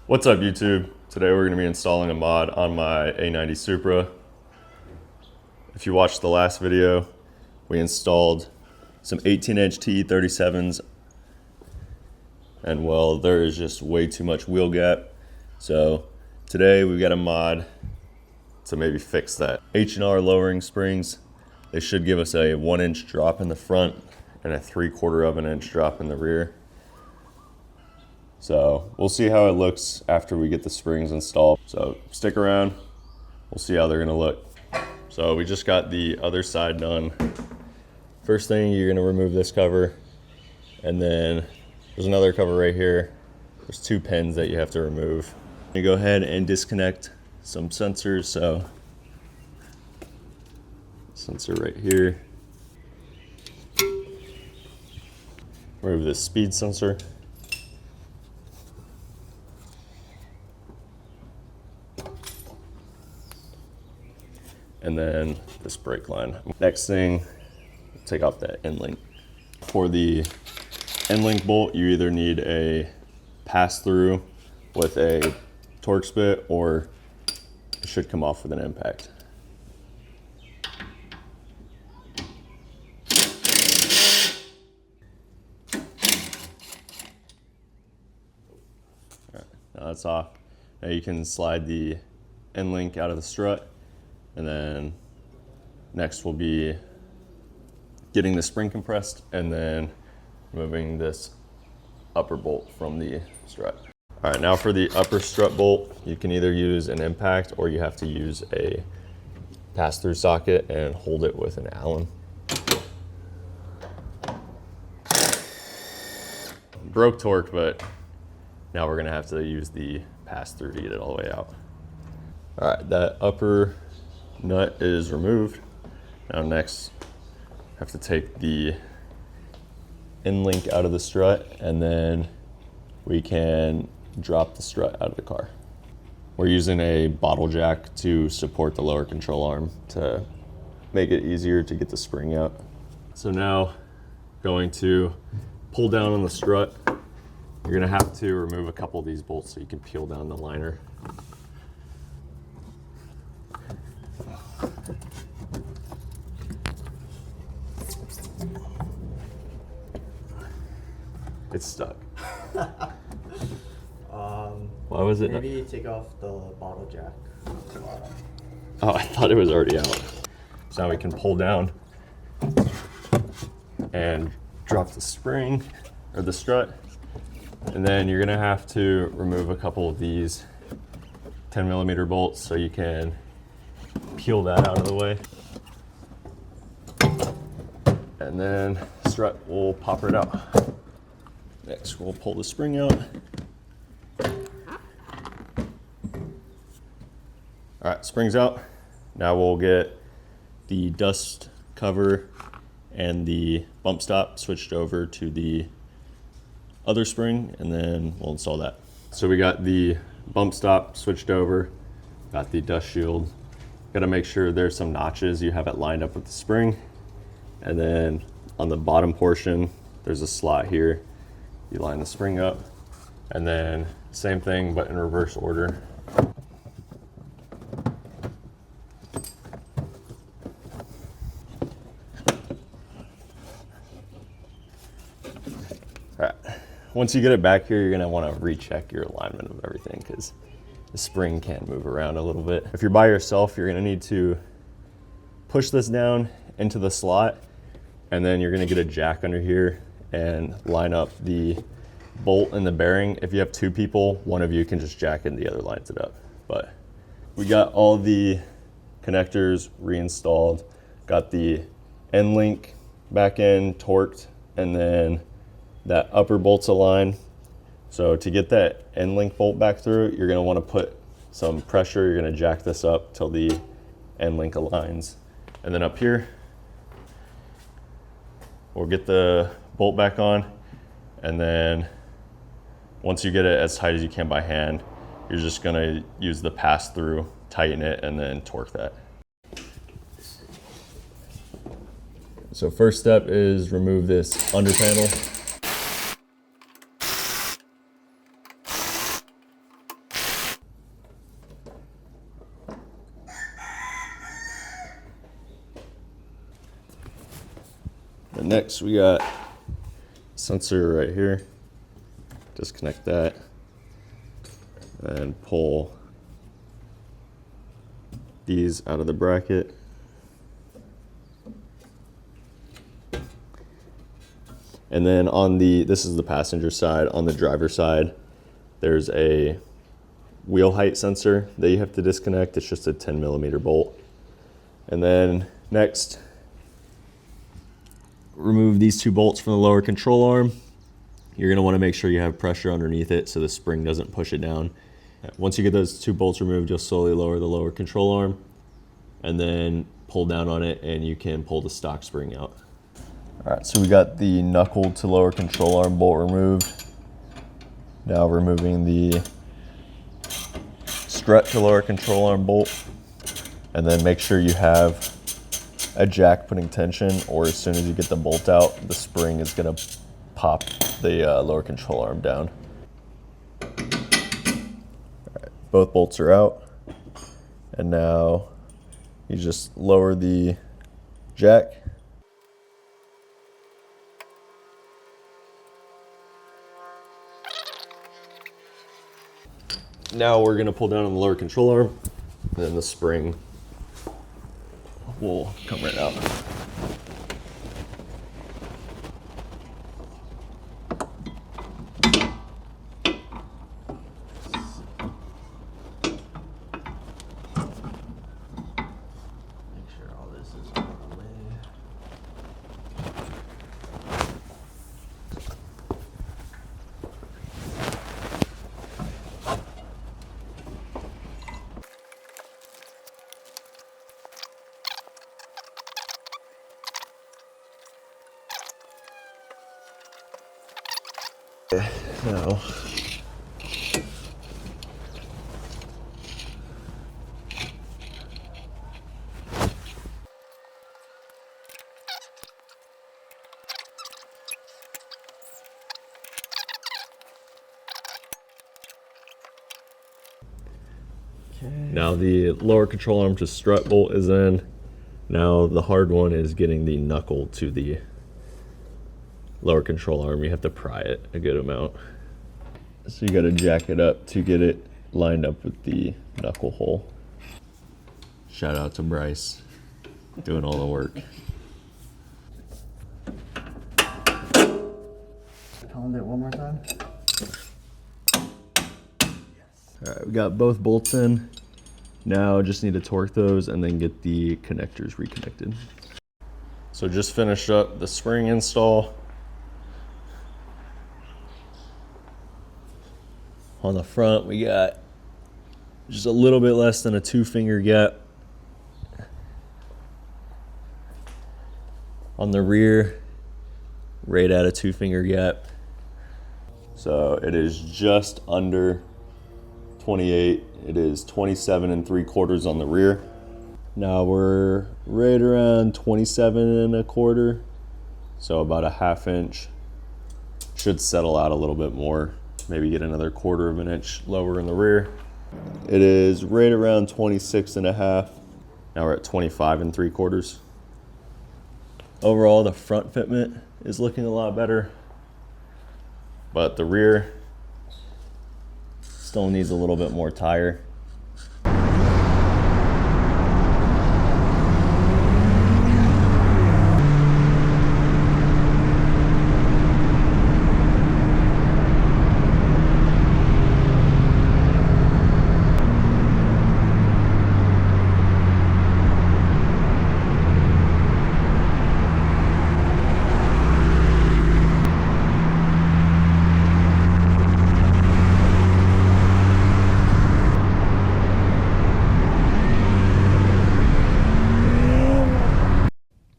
What's up YouTube? Today we're going to be installing a mod on my A90 Supra. If you watched the last video, we installed some 18-inch TE37s and well, there is just way too much wheel gap. So today we've got a mod to maybe fix that. H&R lowering springs, they should give us a 1-inch drop in the front and a 3/4 of an inch drop in the rear. So we'll see how it looks after we get the springs installed. So stick around, we'll see how they're gonna look. So we just got the other side done. First thing, you're gonna remove this cover, and then there's another cover right here. There's 2 pins that you have to remove. You go ahead and disconnect some sensors. So sensor right here. Remove this speed sensor. And then this brake line. Next thing, take off that end link. For the end link bolt, you either need a pass-through with a Torx bit, or it should come off with an impact. All right, now that's off. Now you can slide the end link out of the strut. And then next will be getting the spring compressed and then removing this upper bolt from the strut. All right, now for the upper strut bolt, you can either use an impact or you have to use a pass-through socket and hold it with an Allen. Broke torque, but now we're gonna have to use the pass-through to get it all the way out. All right, that upper nut is removed. Now next, I have to take the end link out of the strut, and then we can drop the strut out of the car. We're using a bottle jack to support the lower control arm to make it easier to get the spring out. So now, going to pull down on the strut. You're gonna have to remove a couple of these bolts so you can peel down the liner. It's stuck. Why was it? Maybe take off the bottle jack. Oh, I thought it was already out. So now we can pull down and drop the spring or the strut. And then you're gonna have to remove a couple of these 10mm bolts so you can peel that out of the way. And then strut will pop right out. Next, we'll pull the spring out. All right, spring's out. Now we'll get the dust cover and the bump stop switched over to the other spring, and then we'll install that. So we got the bump stop switched over, got the dust shield. Got to make sure there's some notches, you have it lined up with the spring. And then on the bottom portion, there's a slot here. You line the spring up, and then same thing, but in reverse order. All right, once you get it back here, you're gonna wanna recheck your alignment of everything because the spring can move around a little bit. If you're by yourself, you're gonna need to push this down into the slot, and then you're gonna get a jack under here and line up the bolt and the bearing. If you have 2 people, one of you can just jack it and the other lines it up. But we got all the connectors reinstalled, got the end link back in torqued, and then that upper bolt's aligned. So to get that end link bolt back through, you're gonna wanna put some pressure. You're gonna jack this up till the end link aligns. And then up here, we'll get the bolt back on, and then once you get it as tight as you can by hand, you're just gonna use the pass-through, tighten it, and then torque that. So first step is remove this under panel. And next we got sensor right here. Disconnect that and pull these out of the bracket. And then on this is the passenger side, on the driver side, there's a wheel height sensor that you have to disconnect. It's just a 10mm bolt. And then next, remove these two bolts from the lower control arm. You're gonna wanna make sure you have pressure underneath it so the spring doesn't push it down. Once you get those two bolts removed, you'll slowly lower the lower control arm and then pull down on it and you can pull the stock spring out. All right, so we got the knuckle to lower control arm bolt removed. Now removing the strut to lower control arm bolt, and then make sure you have a jack putting tension, or as soon as you get the bolt out, the spring is gonna pop the lower control arm down. All right, both bolts are out, and now you just lower the jack. Now we're gonna pull down on the lower control arm, and then the spring will come right out. Make sure all this is on the lid. Now, now the lower control arm to strut bolt is in. Now the hard one is getting the knuckle to the lower control arm. You have to pry it a good amount. So you got to jack it up to get it lined up with the knuckle hole. Shout out to Bryce, doing all the work. Pound it one more time. All right, we got both bolts in. Now just need to torque those and then get the connectors reconnected. So just finished up the spring install. On the front, we got just a little bit less than a 2-finger gap. On the rear, right at a 2-finger gap. So it is just under 28. It is 27 3/4 on the rear. Now we're right around 27 1/4. So about a 1/2 inch. Should settle out a little bit more. Maybe get another 1/4 of an inch lower in the rear. It is right around 26 1/2. Now we're at 25 3/4. Overall, the front fitment is looking a lot better, but the rear still needs a little bit more tire.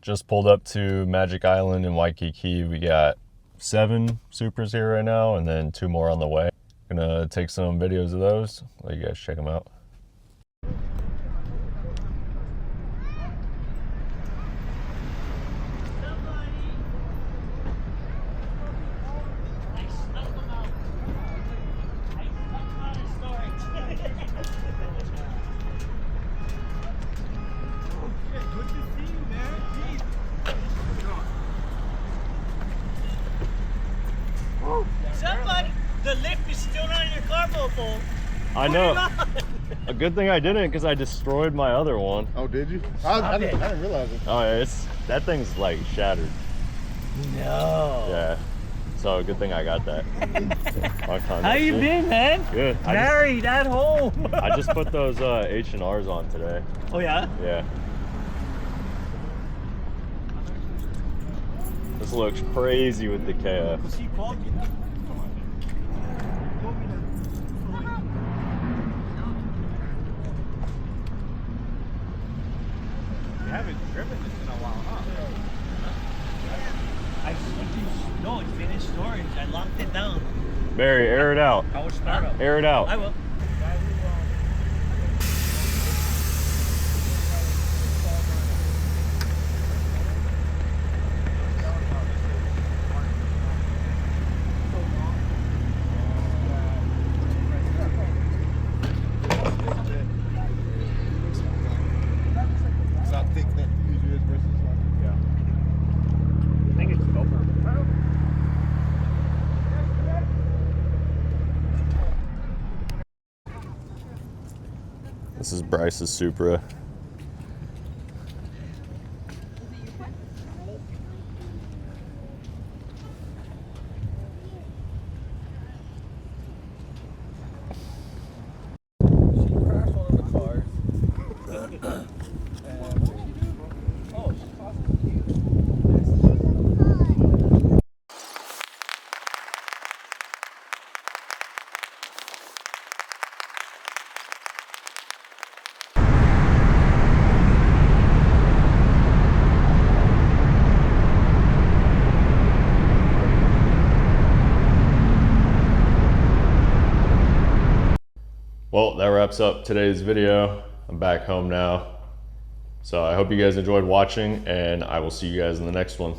Just pulled up to Magic Island in Waikiki. We got 7 Supras here right now and then 2 more on the way. Gonna take some videos of those, let you guys check them out. beautiful. I Put know. it on. A good thing I didn't, because I destroyed my other one. Oh, did you? Stop I it. didn't realize it. Oh, that thing's like shattered. No. Yeah. So good thing I got that. How you been, man? Good. Married at home. I just put those H&Rs on today. Oh yeah? Yeah. This looks crazy with the KF. She called me. You haven't driven this in a while, huh? No, it's finished storage. I locked it down. Barry, air it out. I will start up. Air it out. I will. How thick that usually is versus like. Yeah. I think it's doper. This is Bryce's Supra. Well, that wraps up today's video. I'm back home now. So I hope you guys enjoyed watching, and I will see you guys in the next one.